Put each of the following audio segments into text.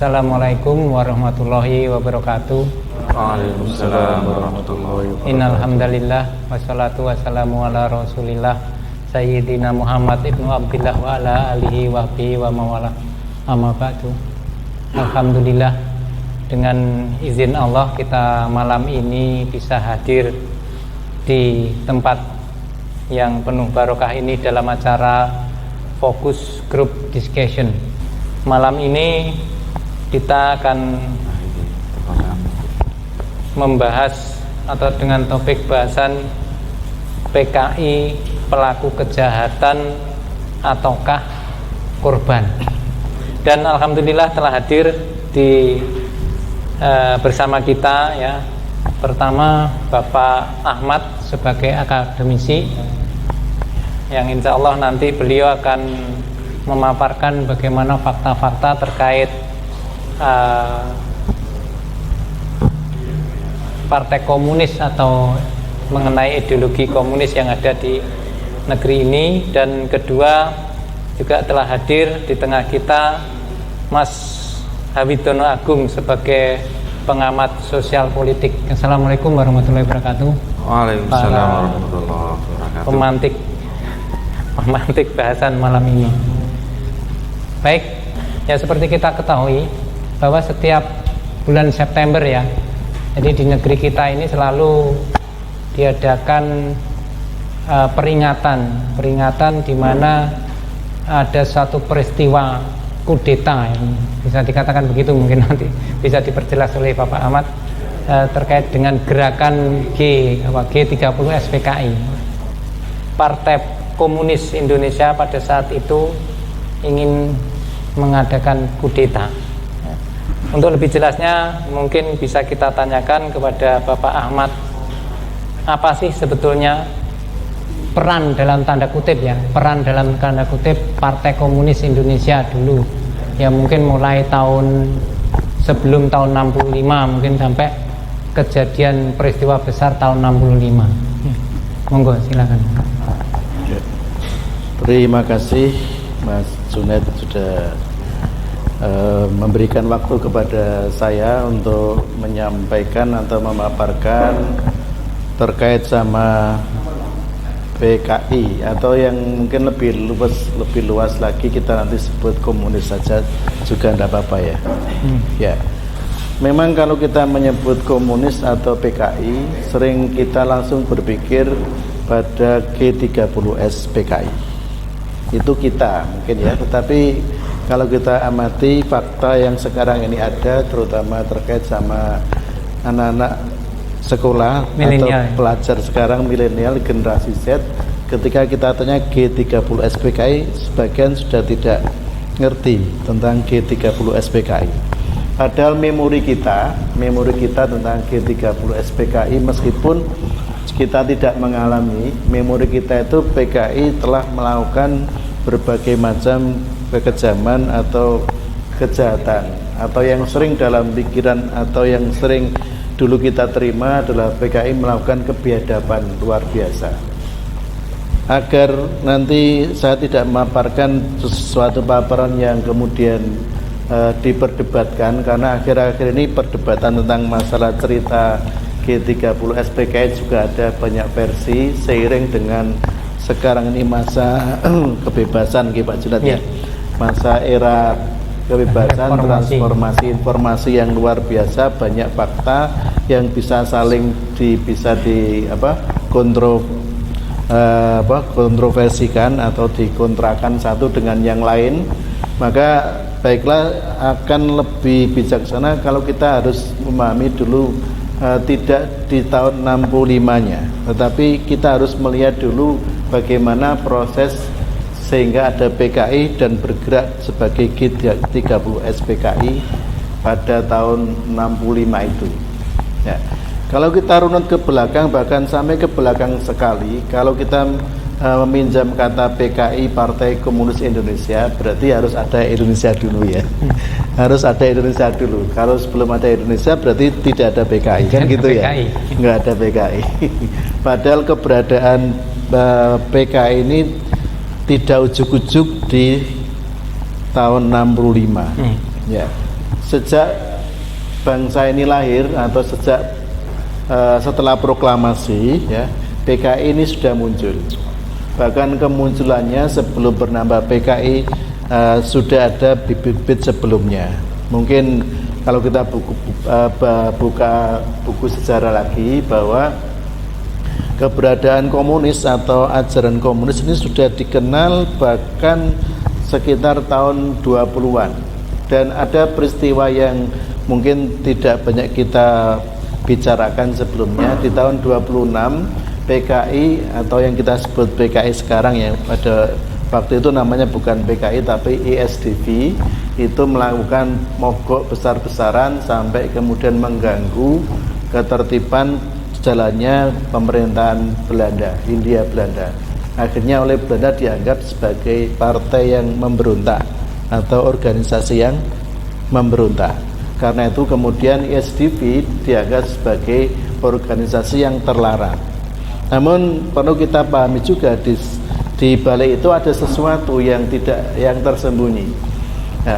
Assalamualaikum warahmatullahi wabarakatuh. Waalaikumsalam warahmatullahi wabarakatuh. Innal hamdalillah wassalatu wassalamu ala Rasulillah Sayyidina Muhammad ibnu Abdillah wa ala alihi wa sahbihi wa mawala. Amma ba'du. Alhamdulillah, dengan izin Allah kita malam ini bisa hadir di tempat yang penuh barokah ini dalam acara Focus Group Discussion. Malam ini kita akan membahas atau dengan topik bahasan PKI pelaku kejahatan ataukah korban. Dan alhamdulillah telah hadir di bersama kita ya. Pertama Bapak Ahmad sebagai akademisi yang insya Allah nanti beliau akan memaparkan bagaimana fakta-fakta terkait partai komunis atau mengenai ideologi komunis yang ada di negeri ini. Dan kedua juga telah hadir di tengah kita Mas Hawidono Agung sebagai pengamat sosial politik. Assalamualaikum warahmatullahi wabarakatuh. Waalaikumsalam warahmatullahi wabarakatuh. Pemantik bahasan malam ini. Baik, ya seperti kita ketahui bahwa setiap bulan September ya, jadi di negeri kita ini selalu diadakan peringatan di mana ada satu peristiwa kudeta, bisa dikatakan begitu, mungkin nanti bisa diperjelas oleh Bapak Ahmad terkait dengan gerakan G30 SPKI. Partai Komunis Indonesia pada saat itu ingin mengadakan kudeta. Untuk lebih jelasnya mungkin bisa kita tanyakan kepada Bapak Ahmad, apa sih sebetulnya peran dalam tanda kutip ya, peran dalam tanda kutip Partai Komunis Indonesia dulu ya, mungkin mulai tahun sebelum tahun 65 mungkin sampai kejadian peristiwa besar tahun 65. Monggo silakan. Terima kasih Mas Junaid sudah memberikan waktu kepada saya untuk menyampaikan atau memaparkan terkait sama PKI atau yang mungkin lebih luas lagi kita nanti sebut komunis saja juga tidak apa-apa ya. Ya, memang kalau kita menyebut komunis atau PKI sering kita langsung berpikir pada G30S PKI. Itu kita mungkin ya, tetapi kalau kita amati fakta yang sekarang ini ada, terutama terkait sama anak-anak sekolah millennial, atau pelajar sekarang milenial generasi Z, ketika kita tanya G30 SPKI, sebagian sudah tidak ngerti tentang G30 SPKI. Padahal memori kita tentang G30 SPKI, meskipun kita tidak mengalami, memori kita itu PKI telah melakukan berbagai macam kekejaman atau kejahatan, atau yang sering dalam pikiran atau yang sering dulu kita terima adalah PKI melakukan kebiadaban luar biasa. Agar nanti saya tidak memaparkan sesuatu paparan yang kemudian diperdebatkan, karena akhir-akhir ini perdebatan tentang masalah cerita G30 SPKI juga ada banyak versi seiring dengan sekarang ini masa kebebasan Pak Junad ya. Masa era kebebasan, transformasi informasi yang luar biasa, banyak fakta yang bisa saling kontroversikan atau dikontrakan satu dengan yang lain. Maka baiklah, akan lebih bijaksana kalau kita harus memahami dulu tidak di tahun 65-nya, tetapi kita harus melihat dulu bagaimana proses sehingga ada PKI dan bergerak sebagai G30 SPKI pada tahun 65 itu ya. Kalau kita runut ke belakang, bahkan sampai ke belakang sekali, kalau kita meminjam kata PKI Partai Komunis Indonesia, berarti harus ada Indonesia dulu ya. Harus ada Indonesia dulu. Kalau sebelum ada Indonesia berarti tidak ada PKI, kan gitu ya. Nggak ada PKI. Padahal keberadaan PKI ini tidak ujuk-ujuk di tahun 65 ya. sejak bangsa ini lahir atau sejak setelah proklamasi ya, PKI ini sudah muncul. Bahkan kemunculannya sebelum bernama PKI sudah ada bibit-bibit sebelumnya. Mungkin kalau kita buka buku sejarah lagi, bahwa keberadaan komunis atau ajaran komunis ini sudah dikenal bahkan sekitar tahun 20-an. Dan ada peristiwa yang mungkin tidak banyak kita bicarakan sebelumnya. Di tahun 26 PKI atau yang kita sebut PKI sekarang ya, pada waktu itu namanya bukan PKI tapi ISDV, itu melakukan mogok besar-besaran sampai kemudian mengganggu ketertiban jalannya pemerintahan Belanda, Hindia Belanda. Akhirnya oleh Belanda dianggap sebagai partai yang memberontak atau organisasi yang memberontak. Karena itu kemudian ISDV dianggap sebagai organisasi yang terlarang. Namun perlu kita pahami juga di balik itu ada sesuatu yang tersembunyi. Nah,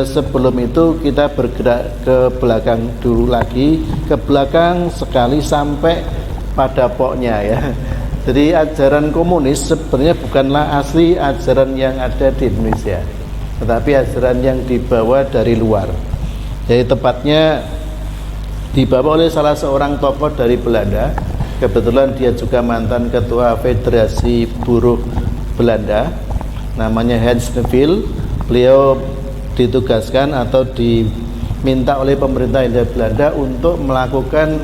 sebelum itu kita bergerak ke belakang dulu lagi, ke belakang sekali sampai pada pokoknya ya. Jadi ajaran komunis sebenarnya bukanlah asli ajaran yang ada di Indonesia, tetapi ajaran yang dibawa dari luar. Jadi tepatnya dibawa oleh salah seorang tokoh dari Belanda. Kebetulan dia juga mantan ketua Federasi Buruh Belanda, namanya Hans Neville. Beliau ditugaskan atau diminta oleh pemerintah Hindia Belanda untuk melakukan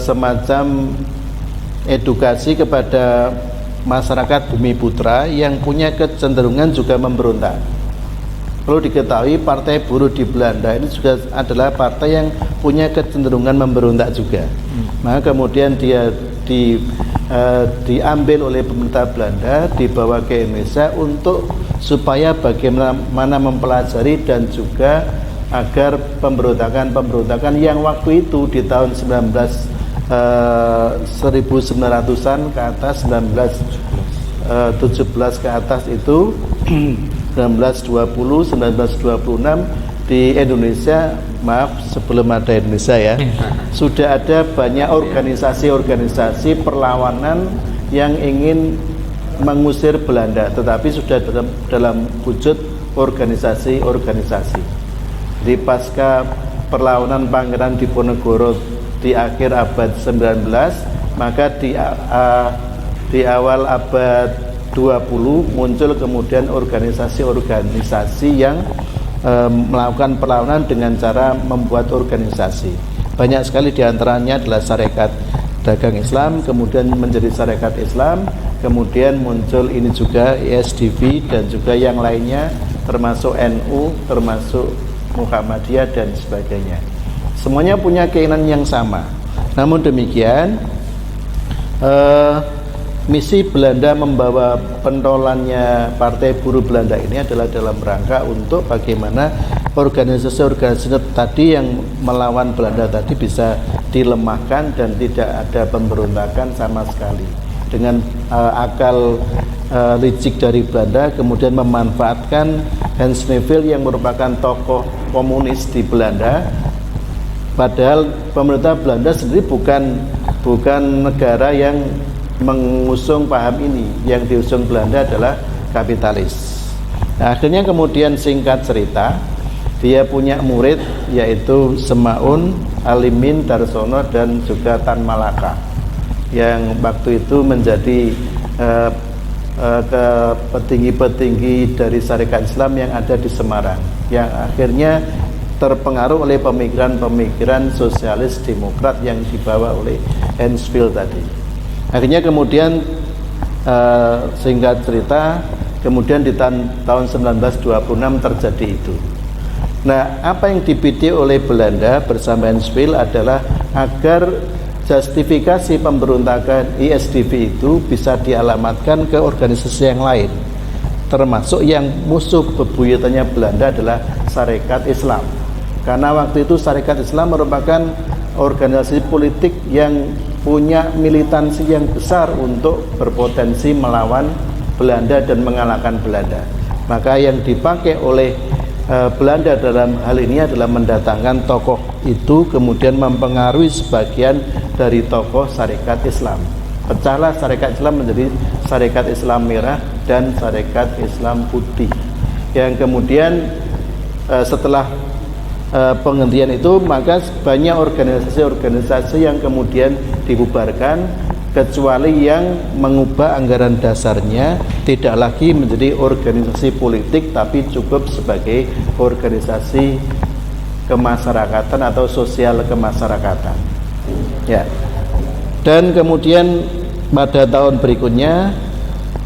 semacam edukasi kepada masyarakat Bumi Putra yang punya kecenderungan juga memberontak. Perlu diketahui Partai Buruh di Belanda ini juga adalah partai yang punya kecenderungan memberontak juga. Maka kemudian dia diambil oleh pemerintah Belanda, dibawa ke Indonesia untuk supaya bagaimana mempelajari dan juga agar pemberontakan yang waktu itu di tahun 1900-an ke atas, 1917 ke atas itu 1920, 1926 di Indonesia, sebelum ada Indonesia ya, sudah ada banyak organisasi-organisasi perlawanan yang ingin mengusir Belanda, tetapi sudah dalam wujud organisasi-organisasi. Di pasca perlawanan Pangeran Diponegoro di akhir abad 19, maka di awal abad 20 muncul kemudian organisasi-organisasi yang melakukan perlawanan dengan cara membuat organisasi. Banyak sekali diantaranya adalah Sarekat Dagang Islam, kemudian menjadi Sarekat Islam, kemudian muncul ini juga ISDV dan juga yang lainnya, termasuk NU, termasuk Muhammadiyah dan sebagainya. Semuanya punya keinginan yang sama. Namun demikian, misi Belanda membawa pentolannya Partai Buruh Belanda ini adalah dalam rangka untuk bagaimana organisasi-organisasi tadi yang melawan Belanda tadi bisa dilemahkan dan tidak ada pemberontakan sama sekali. Dengan akal licik dari Belanda kemudian memanfaatkan Hans Neville yang merupakan tokoh komunis di Belanda, padahal pemerintah Belanda sendiri bukan negara yang mengusung paham ini. Yang diusung Belanda adalah kapitalis. Nah, akhirnya kemudian singkat cerita, dia punya murid yaitu Semaun, Alimin, Darsono dan juga Tan Malaka, yang waktu itu menjadi petinggi-petinggi dari Sarekat Islam yang ada di Semarang, yang akhirnya terpengaruh oleh pemikiran sosialis demokrat yang dibawa oleh Hans Neville tadi. Akhirnya kemudian singkat cerita, kemudian di tahun 1926 terjadi itu. Nah, apa yang dibidik oleh Belanda bersama Hans Neville adalah agar justifikasi pemberontakan ISDV itu bisa dialamatkan ke organisasi yang lain, termasuk yang musuh bebuyutannya Belanda adalah Sarekat Islam. Karena waktu itu Sarekat Islam merupakan organisasi politik yang punya militansi yang besar untuk berpotensi melawan Belanda dan mengalahkan Belanda. Maka yang dipakai oleh Belanda dalam hal ini adalah mendatangkan tokoh itu, kemudian mempengaruhi sebagian dari tokoh Sarekat Islam. Pecahlah Sarekat Islam menjadi Sarekat Islam Merah dan Sarekat Islam Putih, yang kemudian setelah penghentian itu maka banyak organisasi-organisasi yang kemudian dibubarkan, kecuali yang mengubah anggaran dasarnya tidak lagi menjadi organisasi politik tapi cukup sebagai organisasi kemasyarakatan atau sosial kemasyarakatan. Ya. Dan kemudian pada tahun berikutnya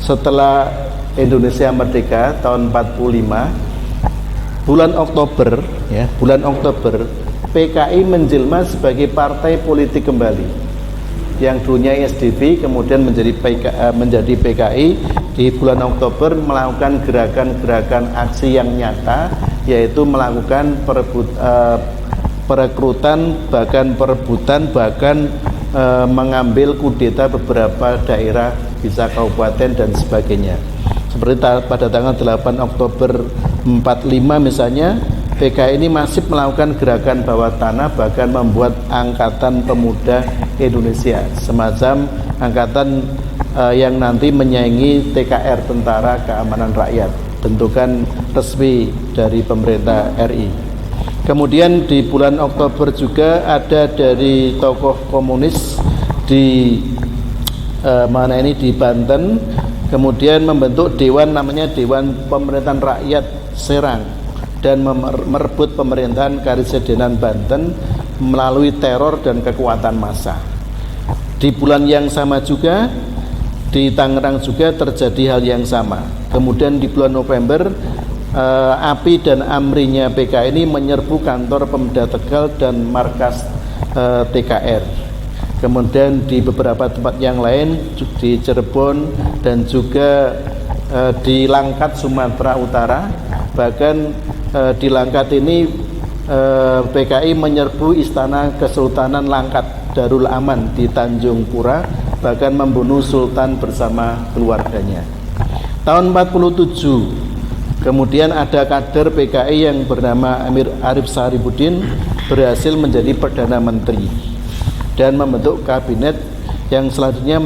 setelah Indonesia merdeka tahun 45, bulan Oktober PKI menjelma sebagai partai politik kembali. Yang dulunya SDB kemudian menjadi PKI. Di bulan Oktober melakukan gerakan-gerakan aksi yang nyata, yaitu melakukan perekrutan, bahkan perebutan, bahkan mengambil kudeta beberapa daerah, bisa kabupaten dan sebagainya. Seperti pada tanggal 8 Oktober 45 misalnya, PKI ini masih melakukan gerakan bawah tanah, bahkan membuat Angkatan Pemuda Indonesia, semacam angkatan yang nanti menyaingi TKR, Tentara Keamanan Rakyat, bentukan resmi dari pemerintah RI. Kemudian di bulan Oktober juga ada dari tokoh komunis di di Banten, kemudian membentuk dewan namanya Dewan Pemerintahan Rakyat Serang, dan merebut pemerintahan Karesidenan Banten melalui teror dan kekuatan massa. Di bulan yang sama juga di Tangerang juga terjadi hal yang sama. Kemudian di bulan November API dan AMRI-nya PKI ini menyerbu kantor Pemda Tegal dan markas TKR. Kemudian di beberapa tempat yang lain di Cirebon dan juga di Langkat Sumatera Utara. Bahkan di Langkat ini PKI menyerbu Istana Kesultanan Langkat Darul Aman di Tanjung Pura, bahkan membunuh Sultan bersama keluarganya. Tahun 47 kemudian ada kader PKI yang bernama Amir Arif Saribuddin berhasil menjadi Perdana Menteri dan membentuk kabinet yang selanjutnya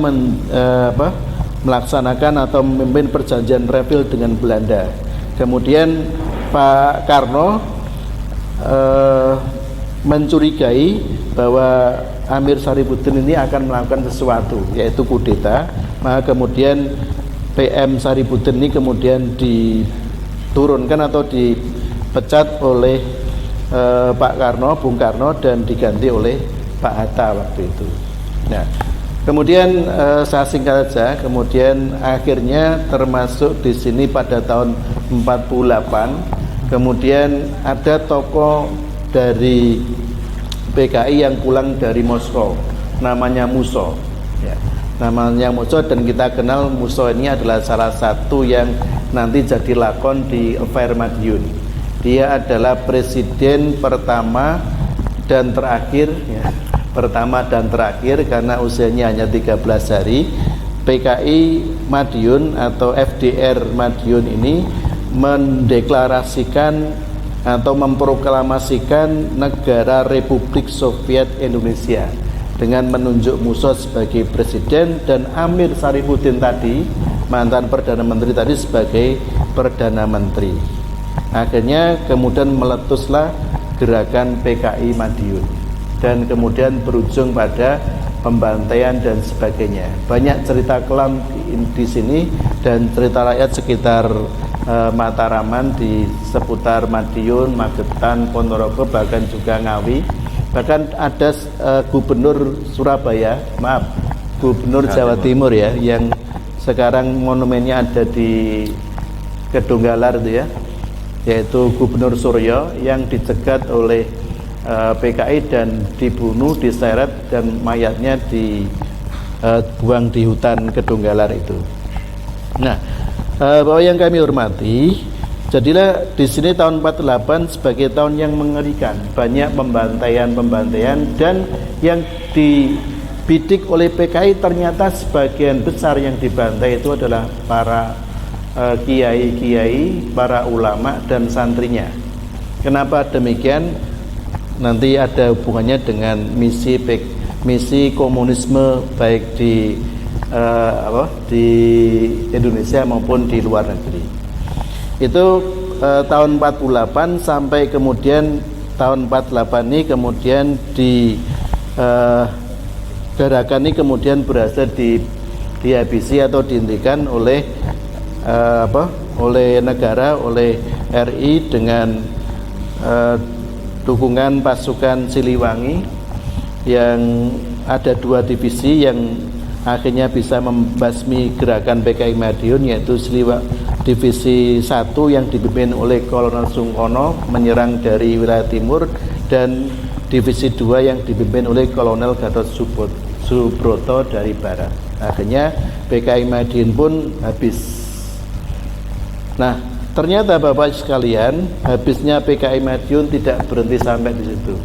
melaksanakan atau memimpin perjanjian Revel dengan Belanda. Kemudian Pak Karno mencurigai bahwa Amir Saribuddin ini akan melakukan sesuatu, yaitu kudeta. Maka kemudian PM Saribuddin ini kemudian diturunkan atau dipecat oleh Pak Karno, Bung Karno, dan diganti oleh Pak Hatta waktu itu. Nah, kemudian saya singkat saja. Kemudian akhirnya termasuk di sini pada tahun 48. Kemudian ada tokoh dari PKI yang pulang dari Moskow, namanya Musso. Ya, namanya Musso, dan kita kenal Musso ini adalah salah satu yang nanti jadi lakon di Affair Madiun. Dia adalah presiden pertama dan terakhir, ya, pertama dan terakhir karena usianya hanya 13 hari. PKI Madiun atau FDR Madiun ini mendeklarasikan atau memproklamasikan negara Republik Soviet Indonesia dengan menunjuk Musso sebagai presiden dan Amir Saribuddin tadi, mantan Perdana Menteri tadi, sebagai Perdana Menteri. Akhirnya kemudian meletuslah gerakan PKI Madiun dan kemudian berujung pada pembantaian dan sebagainya. Banyak cerita kelam di sini dan cerita rakyat sekitar Mataraman, di seputar Madiun, Magetan, Ponorogo, bahkan juga Ngawi. Bahkan ada gubernur Surabaya, gubernur Jawa Timur ya, yang sekarang monumennya ada di Kedunggalar itu ya, yaitu Gubernur Suryo yang dicegat oleh PKI dan dibunuh, diseret, dan mayatnya dibuang di hutan Kedunggalar itu. Nah, bahwa yang kami hormati, jadilah di sini tahun 48 sebagai tahun yang mengerikan, banyak pembantaian dan yang dibidik oleh PKI ternyata sebagian besar yang dibantai itu adalah para kiai-kiai, para ulama dan santrinya. Kenapa demikian? Nanti ada hubungannya dengan misi komunisme baik di di Indonesia maupun di luar negeri. Itu tahun 48 sampai kemudian tahun 48 ini kemudian gerakan ini kemudian berhasil dihabisi atau dihentikan oleh oleh negara, oleh RI dengan dukungan pasukan Siliwangi yang ada 2 divisi yang akhirnya bisa membasmi gerakan PKI Madiun, yaitu divisi 1 yang dipimpin oleh Kolonel Sungkono menyerang dari wilayah timur, dan divisi 2 yang dipimpin oleh Kolonel Gatot Subroto dari barat. Akhirnya PKI Madiun pun habis. Nah, ternyata Bapak sekalian, habisnya PKI Madiun tidak berhenti sampai di situ.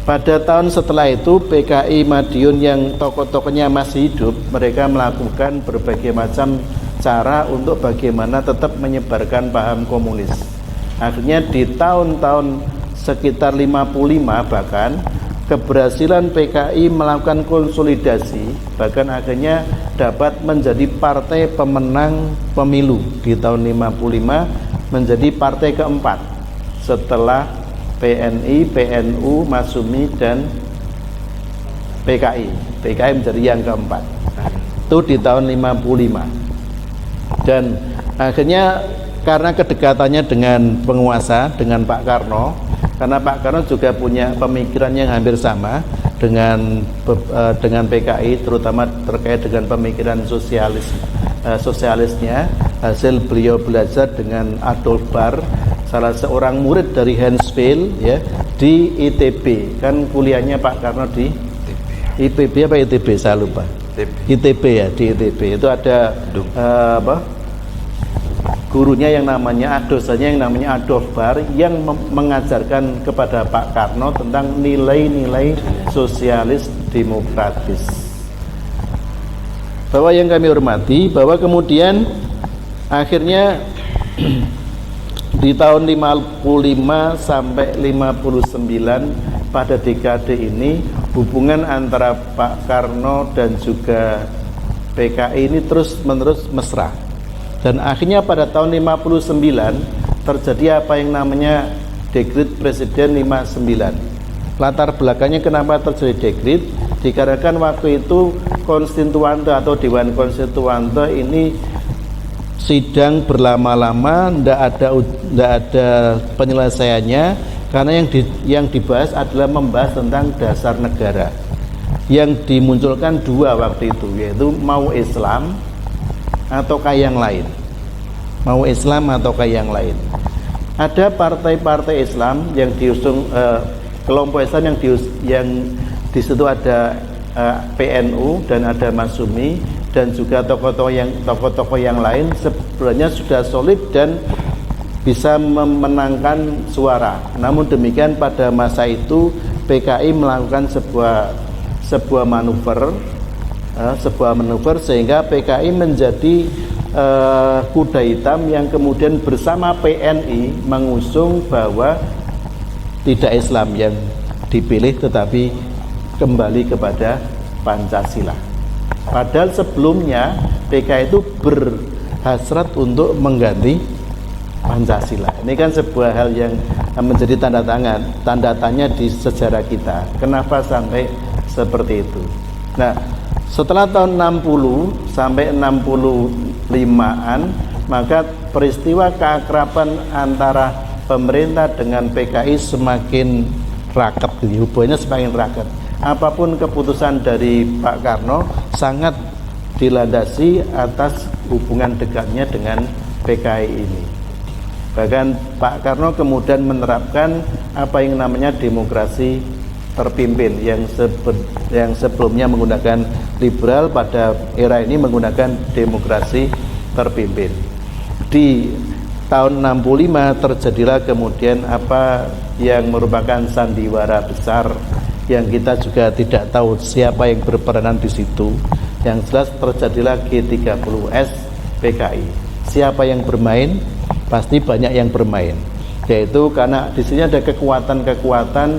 Pada tahun setelah itu PKI Madiun yang tokoh-tokohnya masih hidup, mereka melakukan berbagai macam cara untuk bagaimana tetap menyebarkan paham komunis. Akhirnya di tahun-tahun sekitar 55 bahkan keberhasilan PKI melakukan konsolidasi, bahkan akhirnya dapat menjadi partai pemenang pemilu di tahun 55, menjadi partai keempat setelah PNI, PNU, Masumi dan PKI. PKI menjadi yang keempat. Itu di tahun 55. Dan akhirnya karena kedekatannya dengan penguasa, dengan Pak Karno, karena Pak Karno juga punya pemikiran yang hampir sama dengan PKI, terutama terkait dengan pemikiran sosialisnya. Hasil beliau belajar dengan Adolf Bahr, salah seorang murid dari Hans Veil, ya, di ITB. Kan kuliahnya Pak Karno di IPB apa ITB, saya lupa. ITB ya, di ITB itu ada gurunya yang namanya, dosennya yang namanya Adolf Bahr, yang mengajarkan kepada Pak Karno tentang nilai-nilai sosialis demokratis. Bahwa yang kami hormati, bahwa kemudian akhirnya di tahun 55 sampai 59 pada dekade ini hubungan antara Pak Karno dan juga PKI ini terus-menerus mesra. Dan akhirnya pada tahun 59 terjadi apa yang namanya dekret Presiden 59. Latar belakangnya kenapa terjadi dekret? Dikarenakan waktu itu konstituante atau Dewan Konstituante ini sidang berlama-lama, tidak ada penyelesaiannya, karena yang dibahas adalah membahas tentang dasar negara. Yang dimunculkan 2 waktu itu, yaitu mau Islam ataukah yang lain, mau Islam ataukah yang lain. Ada partai-partai Islam yang diusung, kelompok Islam yang di situ ada PNU dan ada Masumi dan juga tokoh-tokoh yang lain sebenarnya sudah solid dan bisa memenangkan suara. Namun demikian pada masa itu PKI melakukan sebuah manuver sehingga PKI menjadi kuda hitam yang kemudian bersama PNI mengusung bahwa tidak Islam yang dipilih tetapi kembali kepada Pancasila. Padahal sebelumnya PKI itu berhasrat untuk mengganti Pancasila. Ini kan sebuah hal yang menjadi tanda tanya di sejarah kita. Kenapa sampai seperti itu? Nah, setelah tahun 60 sampai 65-an, maka peristiwa keakraban antara pemerintah dengan PKI semakin raket, hubungannya semakin raket. Apapun keputusan dari Pak Karno sangat dilandasi atas hubungan dekatnya dengan PKI ini. Bahkan Pak Karno kemudian menerapkan apa yang namanya demokrasi terpimpin yang sebelumnya menggunakan liberal, pada era ini menggunakan demokrasi terpimpin. Di tahun 65 terjadilah kemudian apa yang merupakan sandiwara besar yang kita juga tidak tahu siapa yang berperanan di situ. Yang jelas terjadilah G30S PKI. siapa yang bermain, pasti banyak yang bermain. Yaitu karena di sini ada kekuatan-kekuatan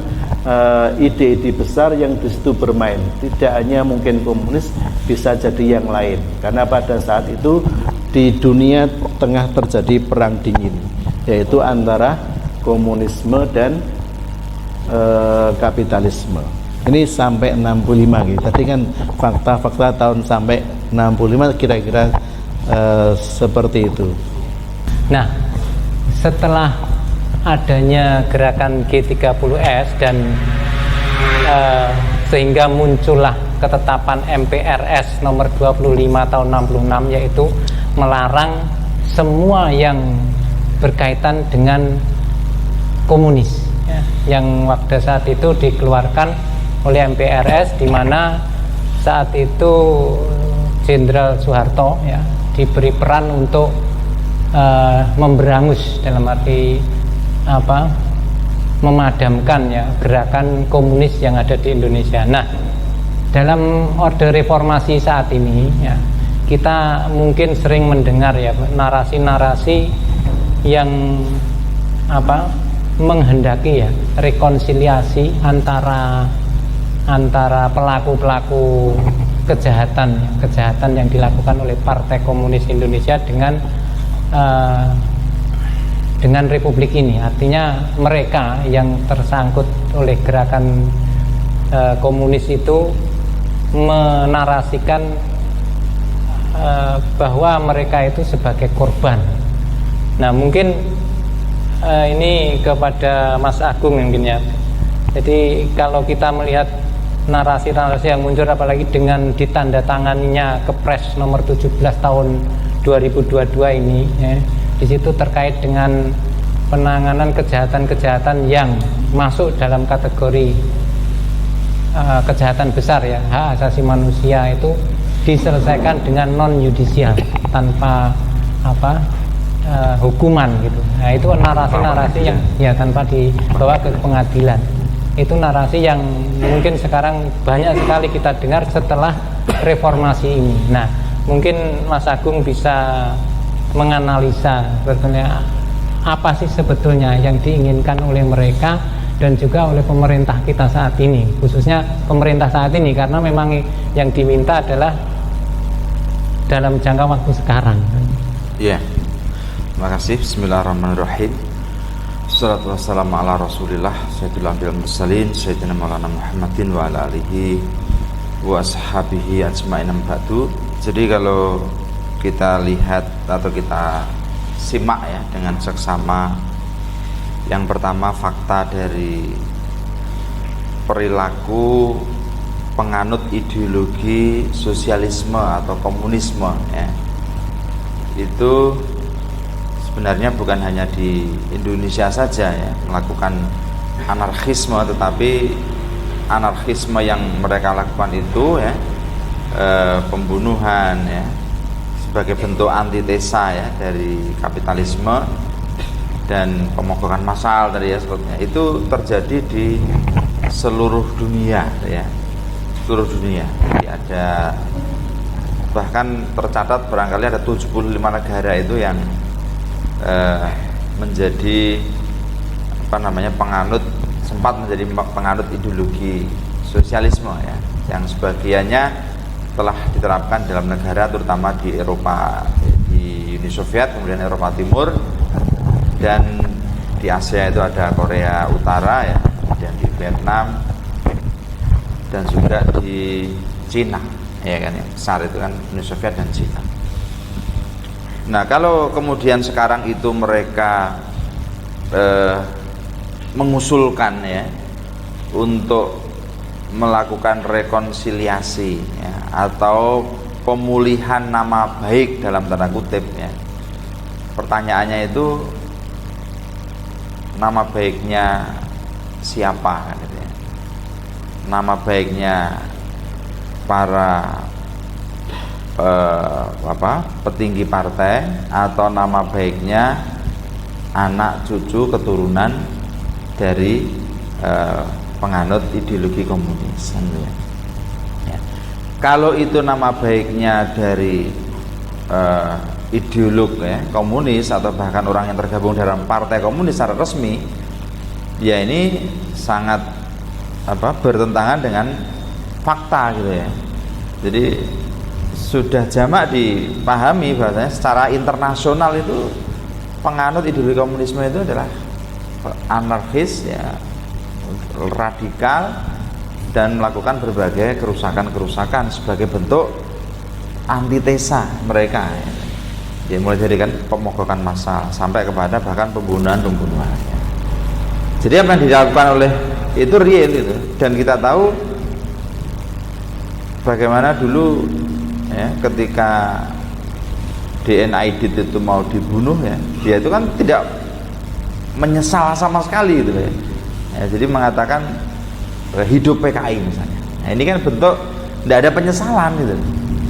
ide-ide besar yang di situ bermain. Tidak hanya mungkin komunis, bisa jadi yang lain. Karena pada saat itu di dunia tengah terjadi perang dingin, yaitu antara komunisme dan kapitalisme. Ini sampai 65 gitu. Tadi kan fakta-fakta tahun sampai 65 kira-kira seperti itu. Nah, setelah adanya gerakan G30S dan sehingga muncullah ketetapan MPRS nomor 25 tahun 66, yaitu melarang semua yang berkaitan dengan komunis ya, yang pada saat itu dikeluarkan oleh MPRS, di mana saat itu Jenderal Soeharto ya diberi peran untuk memberangus, dalam arti memadamkan ya gerakan komunis yang ada di Indonesia. Nah, dalam orde reformasi saat ini ya, kita mungkin sering mendengar ya narasi-narasi yang menghendaki ya rekonsiliasi antara pelaku-pelaku kejahatan yang dilakukan oleh Partai Komunis Indonesia dengan Republik ini. Artinya mereka yang tersangkut oleh gerakan komunis itu menarasikan bahwa mereka itu sebagai korban. Nah, mungkin ini kepada Mas Agung mungkin ya. Jadi kalau kita melihat narasi-narasi yang muncul, apalagi dengan ditandatanganinya Kepres nomor 17 tahun 2022 ini ya, di situ terkait dengan penanganan kejahatan-kejahatan yang masuk dalam kategori kejahatan besar ya, hak asasi manusia itu diselesaikan dengan non yudisial, tanpa hukuman gitu. Nah, itu narasi-narasi yang ya tanpa dibawa ke pengadilan. Itu narasi yang mungkin sekarang banyak sekali kita dengar setelah reformasi ini. Nah, mungkin Mas Agung bisa menganalisa sebetulnya apa sih sebetulnya yang diinginkan oleh mereka dan juga oleh pemerintah kita saat ini, khususnya pemerintah saat ini, karena memang yang diminta adalah dalam jangka waktu sekarang. Iya. Terima kasih. Bismillahirrahmanirrahim. Wassalatu wassalamu ala Rasulillah Sayyidul Anbiya'i wal Mursalin Sayyidina Maulana Muhammadin wa ala alihi wa ashabihi ajma'in ba'du. Jadi kalau kita lihat atau kita simak ya dengan seksama, yang pertama fakta dari perilaku penganut ideologi sosialisme atau komunisme ya, itu sebenarnya bukan hanya di Indonesia saja ya melakukan anarkisme, tetapi anarkisme yang mereka lakukan itu ya pembunuhan ya sebagai bentuk antitesa ya dari kapitalisme dan pemogokan massal tadi ya sebetulnya, itu terjadi di seluruh dunia ya, seluruh dunia. Jadi ada, bahkan tercatat barangkali ada 75 negara itu yang menjadi penganut, sempat menjadi penganut ideologi sosialisme ya, yang sebagiannya telah diterapkan dalam negara, terutama di Eropa, di Uni Soviet, kemudian Eropa Timur, dan di Asia itu ada Korea Utara ya, kemudian di Vietnam, dan juga di Cina ya kan, yang besar itu kan Uni Soviet dan Cina. Nah, kalau kemudian sekarang itu mereka mengusulkan ya untuk melakukan rekonsiliasi ya, atau pemulihan nama baik dalam tanda kutip ya. Pertanyaannya itu nama baiknya siapa gitu ya. Nama baiknya para petinggi partai, atau nama baiknya anak cucu keturunan dari penganut ideologi komunis ya. Kalau itu nama baiknya dari ideolog ya, komunis atau bahkan orang yang tergabung dalam partai komunis secara resmi, ya ini sangat bertentangan dengan fakta gitu ya. Jadi sudah jamak dipahami bahwasanya secara internasional itu penganut ideologi komunisme itu adalah anarkis ya, radikal, dan melakukan berbagai kerusakan-kerusakan sebagai bentuk antitesa mereka ya, mulai dari kan pemogokan massal sampai kepada bahkan pembunuhan ya. Jadi apa yang dilakukan oleh itu real itu, dan kita tahu bagaimana dulu ya, ketika DNA Aidit itu mau dibunuh ya, dia itu kan tidak menyesal sama sekali gitu ya. Jadi mengatakan hidup PKI misalnya. Nah, ini kan bentuk tidak ada penyesalan gitu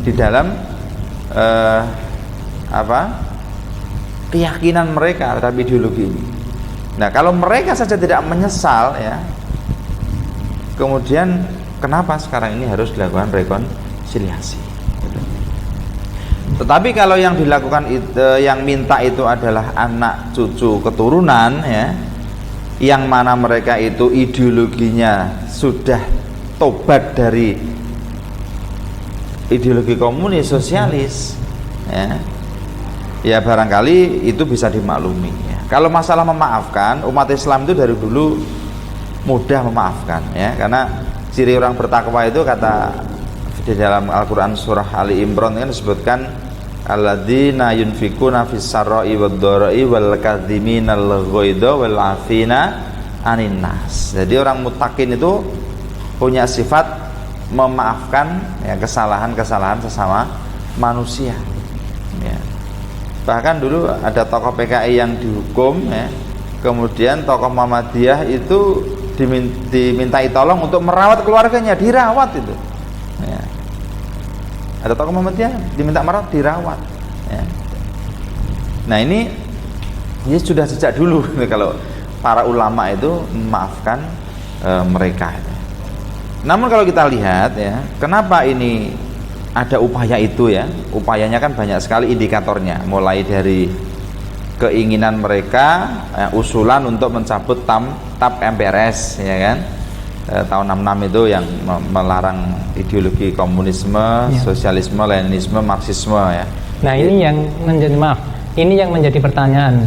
di dalam keyakinan mereka terhadap ideologi ini. Nah, kalau mereka saja tidak menyesal ya, kemudian kenapa sekarang ini harus dilakukan rekonsiliasi gitu. Tetapi kalau yang dilakukan yang minta itu adalah anak cucu keturunan ya, yang mana mereka itu ideologinya sudah tobat dari ideologi komunis sosialis ya barangkali itu bisa dimaklumi ya. Kalau masalah memaafkan, umat Islam itu dari dulu mudah memaafkan ya, karena ciri orang bertakwa itu kata di dalam Al-Quran surah Ali Imran kan disebutkan alladzina yunfikuna fis sarra'i wad dharra'i wal kadhiminal ghaidha wal 'afina 'anil nas. Jadi orang muttaqin itu punya sifat memaafkan ya, kesalahan-kesalahan sesama manusia ya. Bahkan dulu ada tokoh PKI yang dihukum ya, kemudian tokoh Muhammadiyah itu dimintai tolong untuk merawat keluarganya, dirawat itu ya. Ada tokoh Muhammadiyah diminta merawat, dirawat ya. Nah ini sudah sejak dulu kalau para ulama itu memaafkan mereka. Namun kalau kita lihat ya, kenapa ini ada upaya itu ya? Upayanya kan banyak sekali indikatornya, mulai dari keinginan mereka usulan untuk mencabut TAP MPRS ya kan, tahun 66 itu yang melarang ideologi komunisme, sosialisme, leninisme, marxisme ya. Nah ini yang menjadi pertanyaan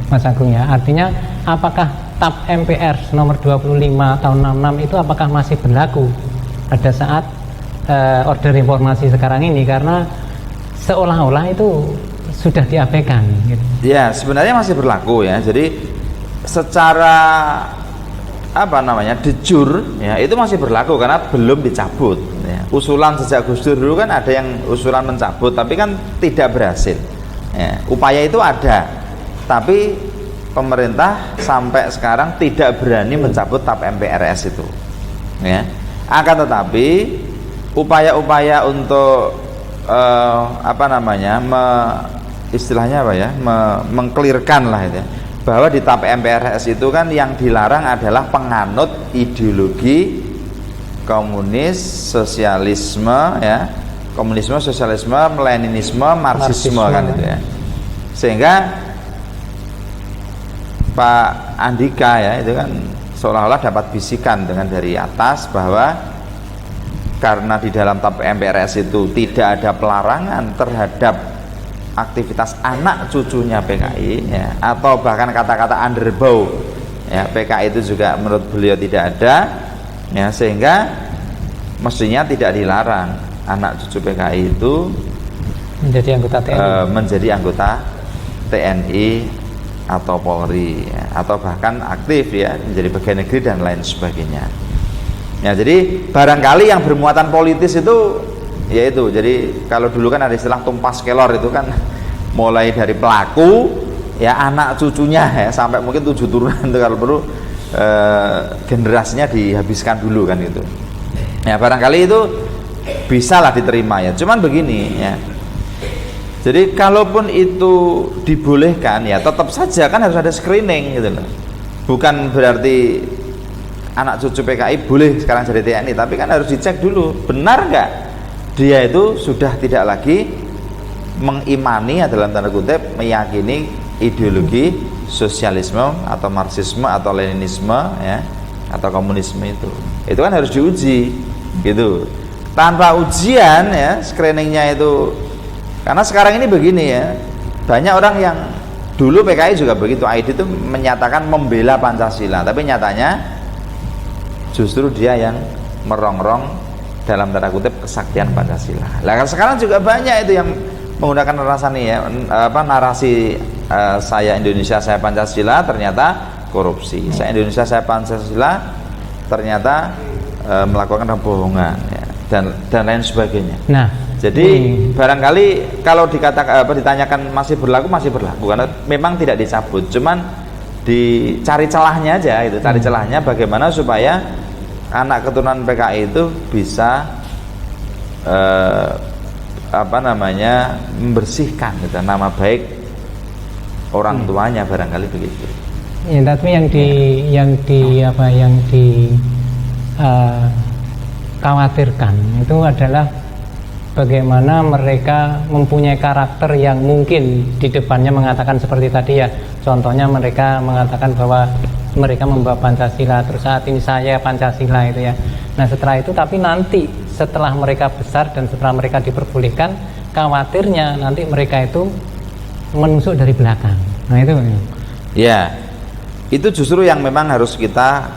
Mas Agung ya, artinya apakah TAP MPR nomor 25 tahun 66 itu apakah masih berlaku pada saat order reformasi sekarang ini, karena seolah-olah itu sudah diabaikan gitu. Ya sebenarnya masih berlaku ya, jadi secara de jure ya itu masih berlaku karena belum dicabut ya. Usulan sejak Gus Dur dulu kan ada yang usulan mencabut tapi kan tidak berhasil ya. Upaya itu ada, tapi pemerintah sampai sekarang tidak berani mencabut TAP MPRS itu ya. Akan tetapi upaya-upaya untuk mengklirkan lah itu ya, bahwa di TAP MPRS itu kan yang dilarang adalah penganut ideologi komunis, sosialisme ya, komunisme, sosialisme, leninisme, marxisme kan itu ya. Sehingga Pak Andika ya itu kan seolah-olah dapat bisikan dengan dari atas bahwa karena di dalam TAP MPRS itu tidak ada pelarangan terhadap aktivitas anak cucunya PKI ya, atau bahkan kata-kata underbow ya, PKI itu juga menurut beliau tidak ada ya, sehingga mestinya tidak dilarang anak cucu PKI itu menjadi anggota TNI atau Polri ya, atau bahkan aktif ya menjadi pegawai negeri dan lain sebagainya ya. Jadi barangkali yang bermuatan politis itu yaitu, jadi kalau dulu kan ada istilah tumpas kelor itu kan mulai dari pelaku ya, anak cucunya ya, sampai mungkin 7 turunan itu kalau perlu generasinya dihabiskan dulu kan gitu ya. Barangkali itu bisalah diterima ya, cuman begini ya, jadi kalaupun itu dibolehkan ya tetap saja kan harus ada screening gitu loh. Bukan berarti anak cucu PKI boleh sekarang jadi TNI, tapi kan harus dicek dulu benar nggak dia itu sudah tidak lagi mengimani dalam tanda kutip meyakini ideologi sosialisme atau marxisme atau leninisme ya atau komunisme itu kan harus diuji gitu. Tanpa ujian ya screeningnya itu, karena sekarang ini begini ya, banyak orang yang dulu PKI juga begitu, ID itu menyatakan membela Pancasila, tapi nyatanya justru dia yang merongrong dalam tanda kutip kesaktian Pancasila. Lah sekarang juga banyak itu yang menggunakan narasi saya Indonesia saya Pancasila, ternyata korupsi. Saya Indonesia saya Pancasila, ternyata melakukan kebohongan ya, dan lain sebagainya. Nah, jadi barangkali kalau ditanyakan masih berlaku karena memang tidak dicabut, cuman dicari celahnya aja itu, cari celahnya bagaimana supaya anak keturunan PKI itu bisa membersihkan gitu, nama baik orang tuanya, barangkali begitu. Ya, tapi yang dikhawatirkan itu adalah bagaimana mereka mempunyai karakter yang mungkin di depannya mengatakan seperti tadi ya, contohnya mereka mengatakan bahwa mereka membawa Pancasila, terus saat ini saya Pancasila itu ya. Nah setelah itu, tapi nanti setelah mereka besar dan setelah mereka diperbolehkan, khawatirnya nanti mereka itu menusuk dari belakang. Nah itu ya, itu justru yang memang harus kita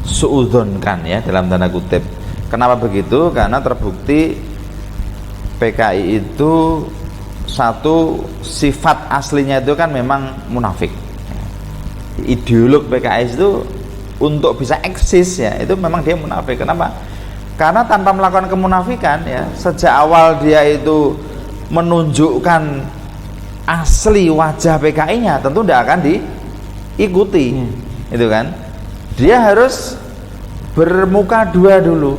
suudzonkan ya dalam tanda kutip. Kenapa begitu? Karena terbukti PKI itu satu sifat aslinya itu kan memang munafik. Ideolog PKI itu untuk bisa eksis ya itu memang dia munafik. Kenapa? Karena tanpa melakukan kemunafikan ya, sejak awal dia itu menunjukkan asli wajah PKI-nya tentu tidak akan diikuti. Itu kan? Dia harus bermuka dua dulu.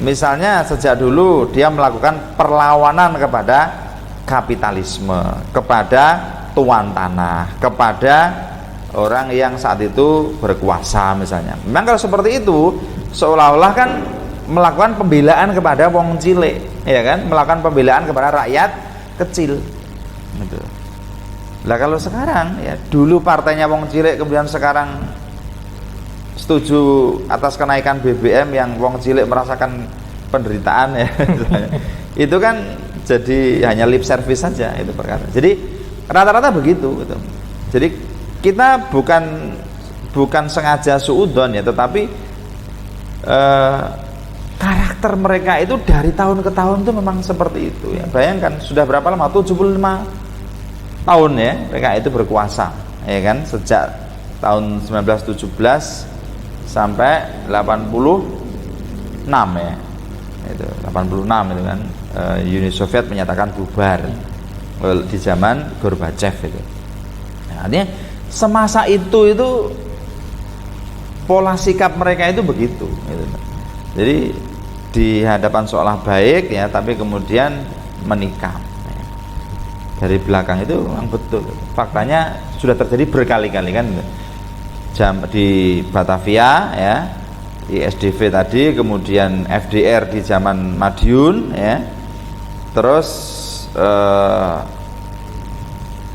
Misalnya sejak dulu dia melakukan perlawanan kepada kapitalisme, kepada tuan tanah, kepada orang yang saat itu berkuasa misalnya. Memang kalau seperti itu seolah-olah kan melakukan pembelaan kepada wong cilik, ya kan? Melakukan pembelaan kepada rakyat kecil. Gitu. Lah kalau sekarang ya dulu partainya wong cilik, kemudian sekarang setuju atas kenaikan BBM yang wong cilik merasakan penderitaan ya itu kan jadi hanya lip service saja itu perkara. Jadi rata-rata begitu gitu. Jadi kita bukan sengaja suudzon ya, tetapi karakter mereka itu dari tahun ke tahun itu memang seperti itu ya. Bayangkan sudah berapa lama? 75 tahun ya PKI itu berkuasa ya kan, sejak tahun 1917 sampai 86 ya, itu 86 itu kan Uni Soviet menyatakan bubar di zaman Gorbachev itu. Nah, artinya semasa itu pola sikap mereka itu begitu gitu. Jadi di hadapan seolah baik ya, tapi kemudian menikam ya. Dari belakang itu memang betul, faktanya sudah terjadi berkali-kali kan gitu. Di Batavia ya, di SDV tadi, kemudian FDR di zaman Madiun ya, terus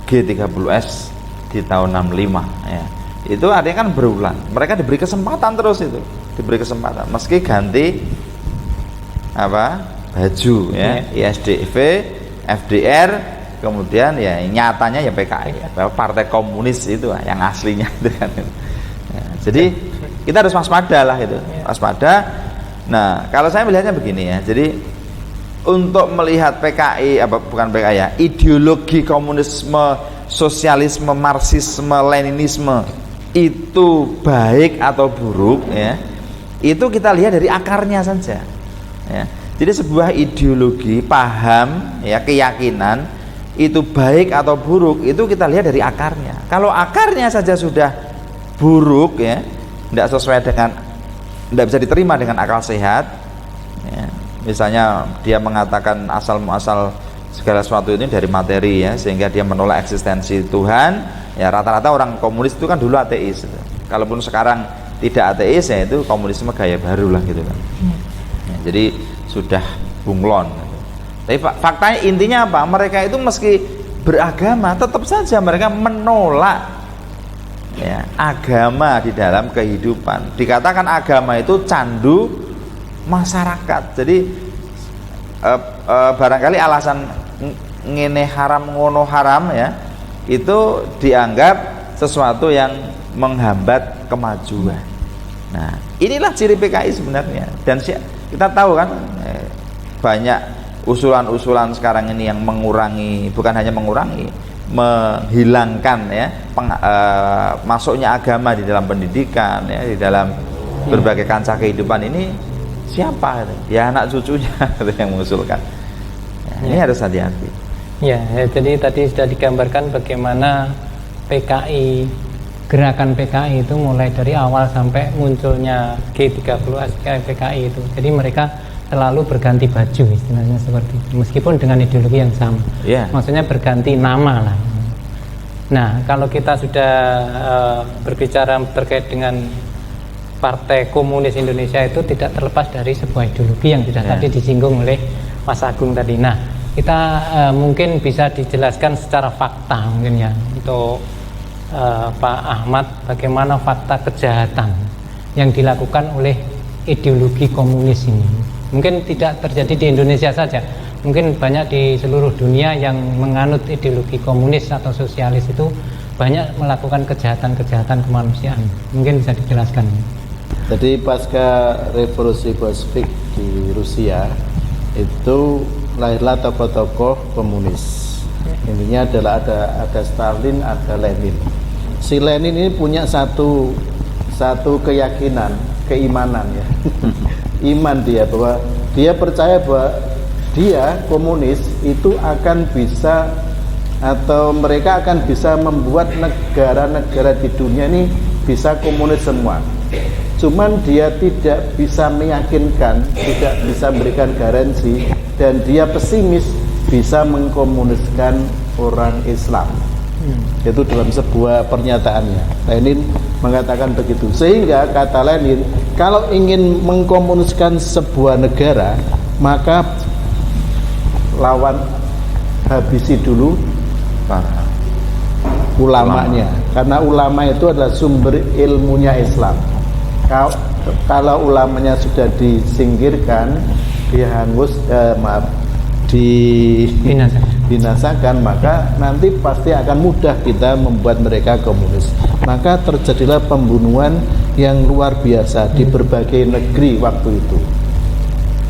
G30S di tahun 65 ya. Itu artinya kan berulang, mereka diberi kesempatan terus, itu diberi kesempatan meski ganti baju ya, ISDV, FDR, kemudian ya nyatanya ya PKI, Partai Komunis itu yang aslinya itu kan. Jadi kita harus waspada lah itu, waspada. Nah kalau saya melihatnya begini ya, jadi untuk melihat PKI bukan PKI ya, ideologi komunisme, sosialisme, marxisme, leninisme itu baik atau buruk ya, itu kita lihat dari akarnya saja ya. Jadi sebuah ideologi, paham ya, keyakinan itu baik atau buruk itu kita lihat dari akarnya. Kalau akarnya saja sudah buruk ya, tidak bisa diterima dengan akal sehat ya. Misalnya dia mengatakan asal muasal segala sesuatu ini dari materi ya, sehingga dia menolak eksistensi Tuhan ya. Rata-rata orang komunis itu kan dulu ateis gitu. Kalaupun sekarang tidak ateis ya, itu komunisme gaya baru lah gitu kan ya, jadi sudah bunglon gitu. Tapi faktanya intinya apa? Mereka itu meski beragama tetap saja mereka menolak ya, agama di dalam kehidupan. Dikatakan agama itu candu masyarakat. Jadi barangkali alasan ngene haram ngono haram ya, itu dianggap sesuatu yang menghambat kemajuan. Nah, inilah ciri PKI sebenarnya. Dan kita tahu kan banyak usulan-usulan sekarang ini yang mengurangi, bukan hanya mengurangi, menghilangkan ya masuknya agama di dalam pendidikan ya, di dalam berbagai kancah kehidupan ini. Siapa? Ya anak cucunya yang mengusulkan. Ya, ini harus hati-hati. Ya, jadi tadi sudah digambarkan bagaimana PKI, gerakan PKI itu mulai dari awal sampai munculnya G30 PKI itu. Jadi mereka selalu berganti baju istilahnya seperti itu, meskipun dengan ideologi yang sama. Yeah. Maksudnya berganti nama lah. Nah, kalau kita sudah berbicara terkait dengan Partai Komunis Indonesia, itu tidak terlepas dari sebuah ideologi yang sudah tadi disinggung oleh Mas Agung tadi. Nah, kita mungkin bisa dijelaskan secara fakta mungkin ya untuk Pak Ahmad, bagaimana fakta kejahatan yang dilakukan oleh ideologi komunis ini. Mungkin tidak terjadi di Indonesia saja, mungkin banyak di seluruh dunia yang menganut ideologi komunis atau sosialis itu banyak melakukan kejahatan-kejahatan kemanusiaan. Mungkin bisa dijelaskan. Jadi pasca revolusi Bolshevik di Rusia itu lahirlah tokoh-tokoh komunis. Intinya adalah ada Stalin, ada Lenin. Si Lenin ini punya satu keyakinan, keimanan ya. Iman dia, bahwa dia percaya bahwa dia komunis itu akan bisa, atau mereka akan bisa membuat negara-negara di dunia ini bisa komunis semua. Cuman dia tidak bisa meyakinkan, tidak bisa memberikan garansi, dan dia pesimis bisa mengkomuniskan orang Islam. Itu dalam sebuah pernyataannya. Lenin mengatakan begitu. Sehingga kata Lenin, kalau ingin mengkomuniskan sebuah negara, maka lawan, habisi dulu ulamanya. Karena ulama itu adalah sumber ilmunya Islam. Kalau ulamanya sudah disingkirkan, dibinasakan, maka nanti pasti akan mudah kita membuat mereka komunis. Maka terjadilah pembunuhan yang luar biasa di berbagai negeri waktu itu.